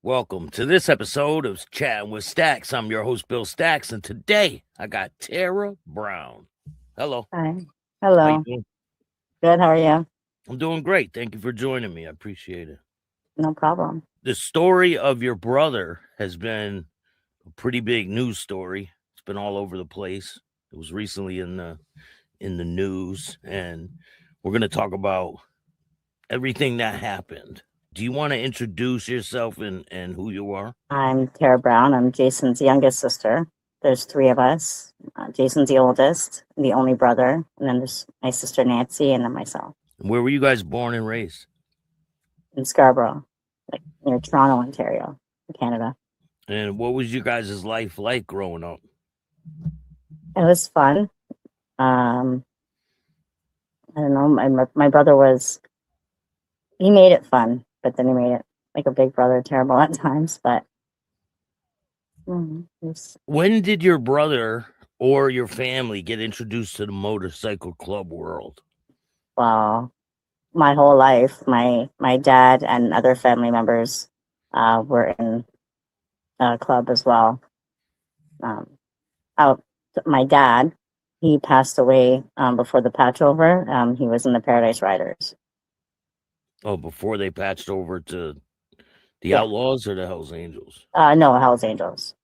Welcome to this episode of Chattin With Staxx. I'm your host, Bill Staxx, and today I got Tara Brown. Hello. Hi. How you Hello. doing? Good. How are you? I'm doing great. Thank you for joining me. I appreciate it. No problem. The story of your brother has been a pretty big news story. It's been all over the place. It was recently in the news, and we're going to talk about everything that happened. Do you want to introduce yourself and who you are? I'm Tara Brown. I'm Jason's youngest sister. There's three of us. Jason's the oldest, the only brother, and then there's my sister Nancy, and then myself. Where were you guys born and raised? In Scarborough, like near Toronto, Ontario, Canada. And what was you guys' life like growing up? It was fun. I don't know. My brother he made it fun, but then he made it like a big brother terrible at times. But When did your brother or your family get introduced to the motorcycle club world? well, my whole life, my dad and other family members were in a club as well. My dad, he passed away before the patch over. He was in the Paradise Riders. Oh, before they patched over to the Yeah. Outlaws or the Hells Angels? No, Hells Angels.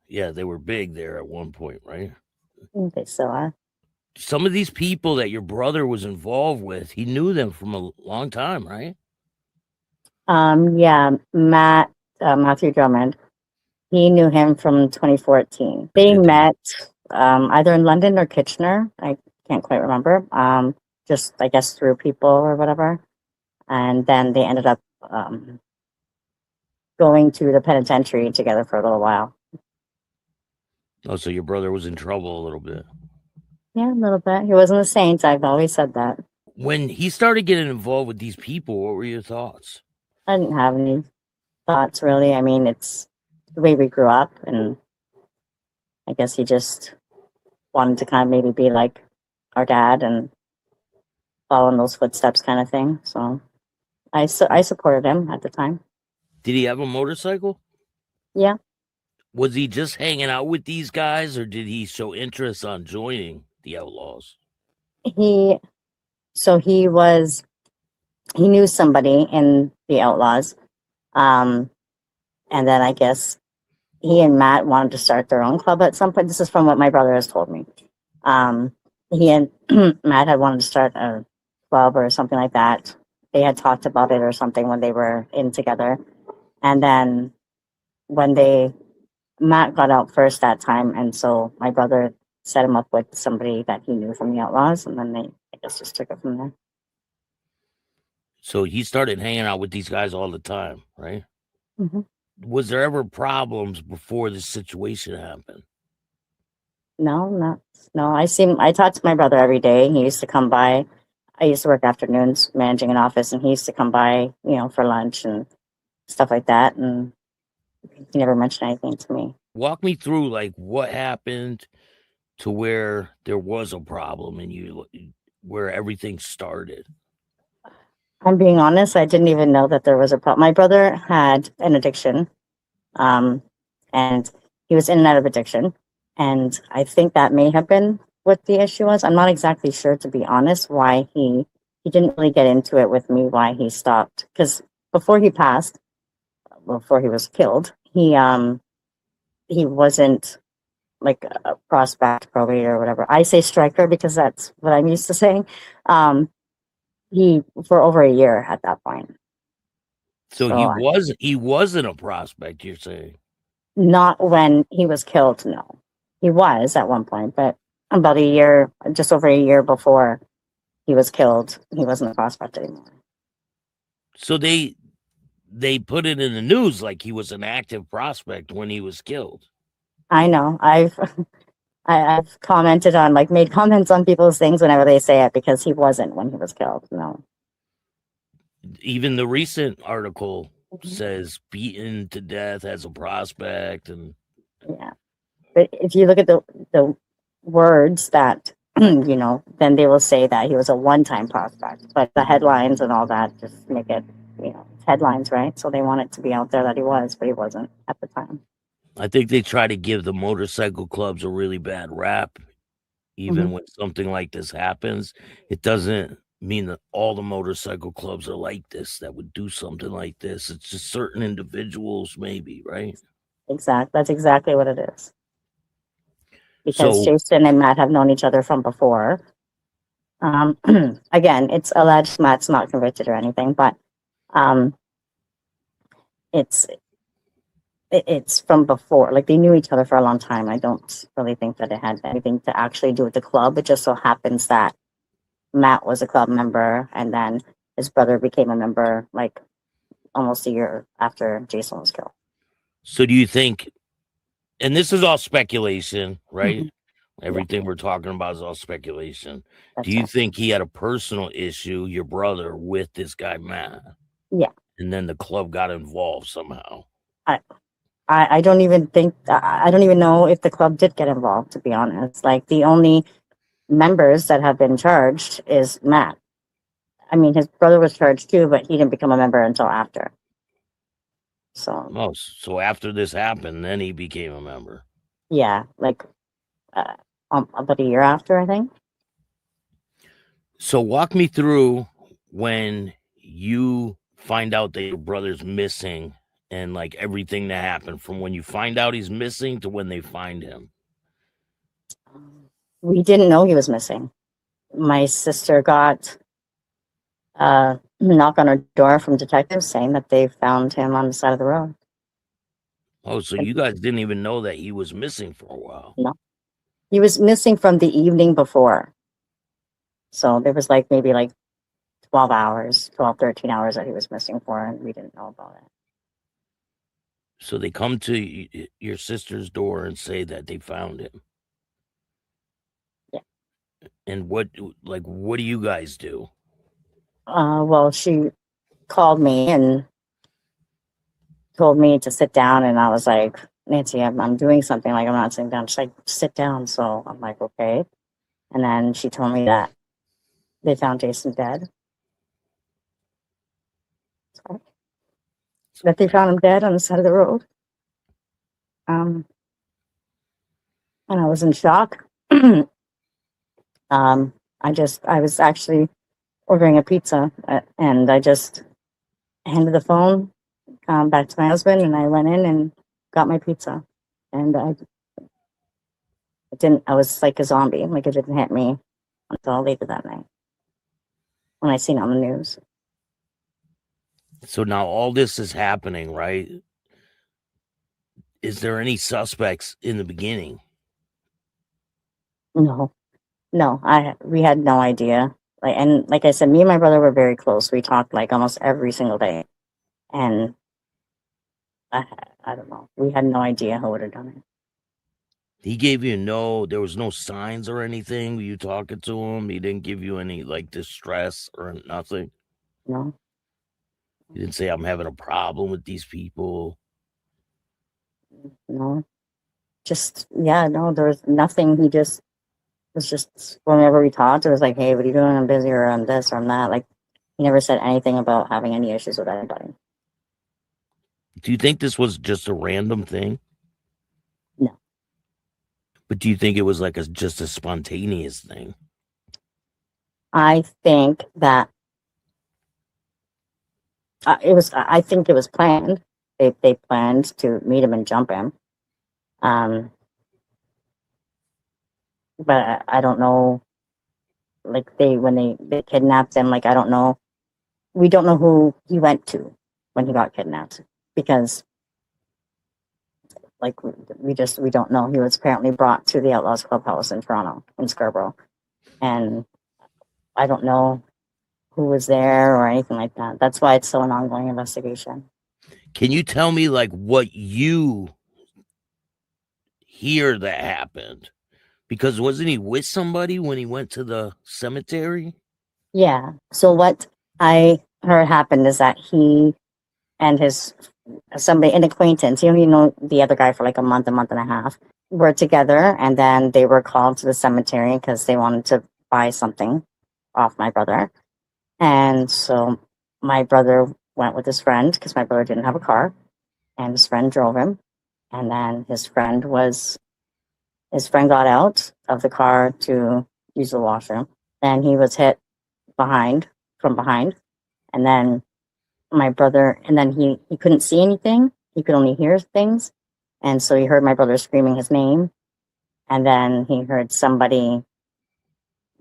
Yeah, they were big there at one point, right? They still are. Some of these people that your brother was involved with, he knew them from a long time, right? Yeah, Matthew Drummond. He knew him from 2014. They met either in London or Kitchener. I can't quite remember. Just I guess through people or whatever. And then they ended up going to the penitentiary together for a little while. Oh, so your brother was in trouble a little bit. Yeah, a little bit. He wasn't a saint. I've always said that. When he started getting involved with these people, what were your thoughts? I didn't have any thoughts really. I mean, it's the way we grew up, and I guess he just wanted to kind of maybe be like our dad and follow in those footsteps kind of thing. So I supported him at the time. Did he have a motorcycle? Yeah. Was he just hanging out with these guys, or did he show interest on joining the Outlaws? He knew somebody in the Outlaws. And then I guess he and Matt wanted to start their own club at some point. This is from what my brother has told me. He and Matt had wanted to start a club or something like that. They had talked about it or something when they were in together. And then when Matt got out first that time, and so my brother set him up with somebody that he knew from the Outlaws, and then they, I guess, just took it from there. So he started hanging out with these guys all the time, right? Mm-hmm. Was there ever problems before this situation happened? No. I talked to my brother every day. He used to come by. I used to work afternoons managing an office, and he used to come by, for lunch and stuff like that. And he never mentioned anything to me. Walk me through like what happened to where there was a problem and where everything started. I'm being honest, I didn't even know that there was a problem. My brother had an addiction, and he was in and out of addiction. And I think that may have been what the issue was. I'm not exactly sure, to be honest, why he didn't really get into it with me, why he stopped. Because before he was killed, he wasn't like a prospect, probate, or whatever. I say striker because that's what I'm used to saying. He for over a year at that point. So he wasn't a prospect, you're saying? Not when he was killed, no. He was at one point, but about just over a year before he was killed, he wasn't a prospect anymore. So they put it in the news like he was an active prospect when he was killed. I know. I've commented on, made comments on people's things whenever they say it, because he wasn't when he was killed. No. Even the recent article says beaten to death as a prospect, and yeah. But if you look at the words that then they will say that he was a one-time prospect. But the headlines and all that just make it headlines, right? So they want it to be out there that he was, but he wasn't at the time. I think they try to give the motorcycle clubs a really bad rap. Even when something like this happens, it doesn't mean that all the motorcycle clubs are like this, that would do something like this. It's just certain individuals, maybe, right? That's exactly what it is. Because So, Jason and Matt have known each other from before. Again, it's alleged. Matt's not convicted or anything, but it's from before. Like, they knew each other for a long time. I don't really think that it had anything to actually do with the club. It just so happens that Matt was a club member, and then his brother became a member like almost a year after Jason was killed. so do you think, and this is all speculation, right? Mhm. Everything we're talking about is all speculation. That's Do you right. think he had a personal issue, your brother, with this guy, Matt? Yeah. And then the club got involved somehow. I don't even think, I don't even know if the club did get involved, to be honest. Like, the only members that have been charged is Matt. I mean, his brother was charged too, but he didn't become a member until after. So, Oh, so after this happened, then he became a member. yeah, like about a year after, I think. So walk me through when you find out that your brother's missing and like everything that happened from when you find out he's missing to when they find him. We didn't know he was missing. My sister got a knock on her door from detectives saying that they found him on the side of the road. Oh, so you guys didn't even know that he was missing for a while. No, he was missing from the evening before. So there was like maybe like 12 hours, 12, 13 hours that he was missing for, and we didn't know about it. So they come to your sister's door and say that they found him. Yeah. And what do you guys do? Well, she called me and told me to sit down, and I was like, Nancy, I'm doing something. Like, I'm not sitting down. She's like, sit down. So I'm like, okay. And then she told me that they found Jason dead. Sorry. That they found him dead on the side of the road. And I was in shock. I was actually ordering a pizza, and I just handed the phone back to my husband, and I went in and got my pizza. And I was like a zombie. Like, it didn't hit me until later that night when I seen it on the news. So now all this is happening, right? Is there any suspects in the beginning? No, we had no idea. Like I said, me and my brother were very close. We talked like almost every single day, and I don't know. We had no idea who would have done it. He gave you there was no signs or anything. Were you talking to him? He didn't give you any like distress or nothing. No, He didn't say I'm having a problem with these people. no, no. There was nothing. He just was just whenever we talked, it was like, "Hey, what are you doing? I'm busy, or I'm this, or I'm that." Like, he never said anything about having any issues with anybody. Do you think this was just a random thing? No. But do you think it was like just a spontaneous thing? I think that I think it was planned. They planned to meet him and jump him. But I don't know. Like, when they kidnapped him, like, I don't know. We don't know who he went to when he got kidnapped, because like we don't know. He was apparently brought to the Outlaws Clubhouse in Toronto, in Scarborough, and I don't know who was there or anything like that. That's why it's still an ongoing investigation. Can you tell me like what you hear that happened? Because wasn't he with somebody when he went to the cemetery? Yeah. So what I heard happened is that he and an acquaintance, he only know the other guy for like a month and a half, were together, and then they were called to the cemetery because they wanted to buy something off my brother. And so my brother went with his friend because my brother didn't have a car, and his friend drove him. And then his friend got out of the car to use the washroom. Then he was hit from behind, and then my brother, and then he couldn't see anything. He could only hear things, and so he heard my brother screaming his name, and then he heard somebody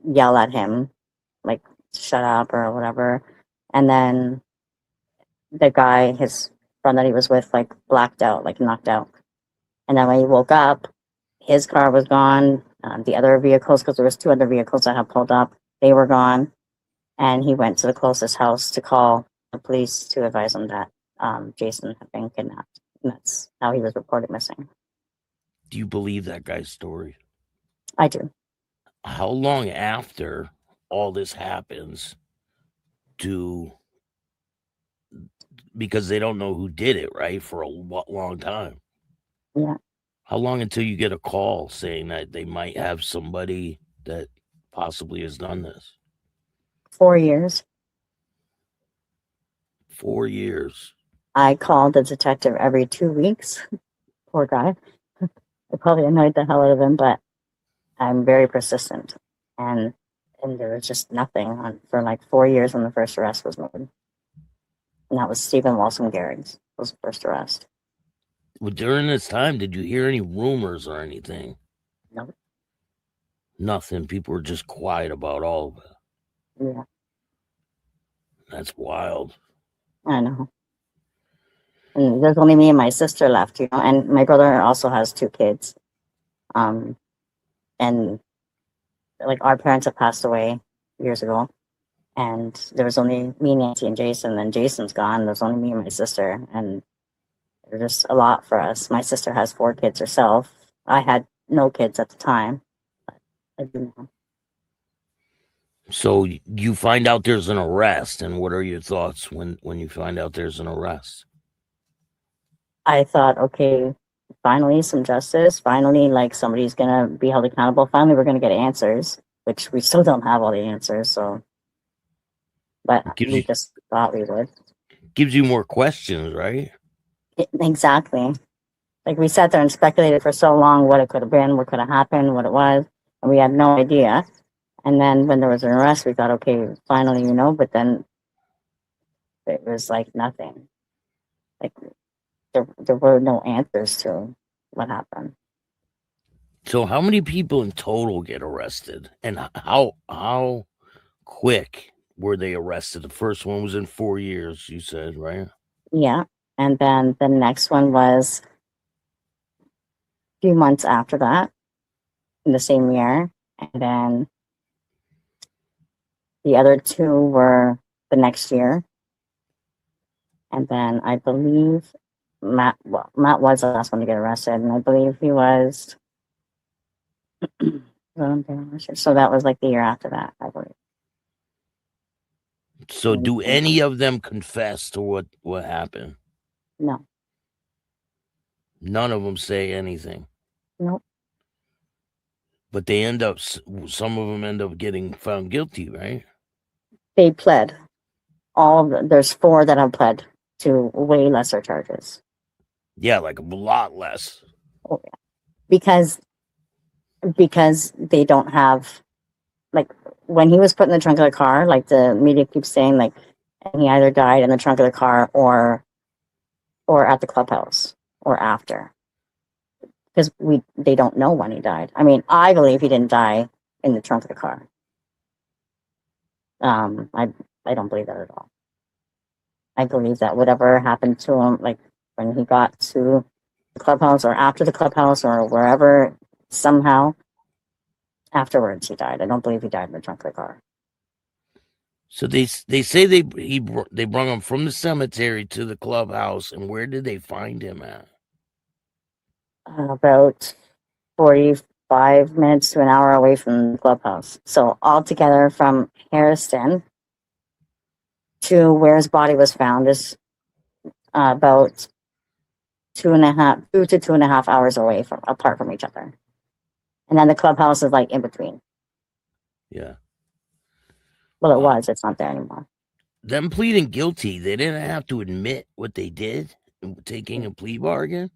yell at him, like "shut up" or whatever, and then the guy, his friend that he was with, like blacked out, like knocked out. And then when he woke up, his car was gone. The other vehicles, because there was 2 other vehicles that had pulled up, they were gone. And he went to the closest house to call the police to advise him that Jason had been kidnapped. And that's how he was reported missing. Do you believe that guy's story? I do. How long after all this happens because they don't know who did it, right? For a long time. Yeah. How long until you get a call saying that they might have somebody that possibly has done this? 4 years. 4 years. I called the detective every 2 weeks. Poor guy. I probably annoyed the hell out of him, but I'm very persistent. And there was just nothing for like 4 years when the first arrest was made. And that was Stephen Walson Garrig's was the first arrest. Well, during this time, did you hear any rumors or anything? No. Nothing. People were just quiet about all of it. Yeah. That's wild. I know. And there's only me and my sister left, and my brother also has 2 kids. And like our parents have passed away years ago, and there was only me, Nancy, and Jason. And Jason's gone. There's only me and my sister, and there's just a lot for us. My sister has 4 kids herself. I had no kids at the time, but I do now. So you find out there's an arrest, and what are your thoughts when you find out there's an arrest? I thought, okay, finally some justice. Finally, like somebody's gonna be held accountable. Finally, we're gonna get answers, which we still don't have all the answers. So, but we just thought we would. Gives you more questions, right? Exactly. Like we sat there and speculated for so long what it could have been, what could have happened, what it was, and we had no idea. And then when there was an arrest, we thought, okay, finally, but then it was like nothing. Like there were no answers to what happened. So how many people in total get arrested, and how quick were they arrested? The first one was in 4 years, you said, right? Yeah. And then the next one was a few months after that, in the same year. And then the other 2 were the next year. And then I believe Matt was the last one to get arrested, and I believe he was. So that was like the year after that, I believe. So do any of them confess to what happened? No. None of them say anything. Nope. But some of them end up getting found guilty, right? They pled. There's 4 that have pled to way lesser charges. Yeah, like a lot less. Oh, yeah. Because they don't have, like, when he was put in the trunk of the car, like the media keeps saying, like, and he either died in the trunk of the car or at the clubhouse or after, because they don't know when he died. I mean, I believe he didn't die in the trunk of the car. I don't believe that at all. I believe that whatever happened to him, like when he got to the clubhouse or after the clubhouse or wherever, somehow afterwards he died. I don't believe he died in the trunk of the car. So they say they brought him from the cemetery to the clubhouse, and where did they find him at? About 45 minutes to an hour away from the clubhouse. So altogether from Harrison to where his body was found is about 2 to 2.5 hours away apart from each other. And then the clubhouse is like in between. Yeah. Well, it was. It's not there anymore. them pleading guilty, they didn't have to admit what they did, taking a plea bargain.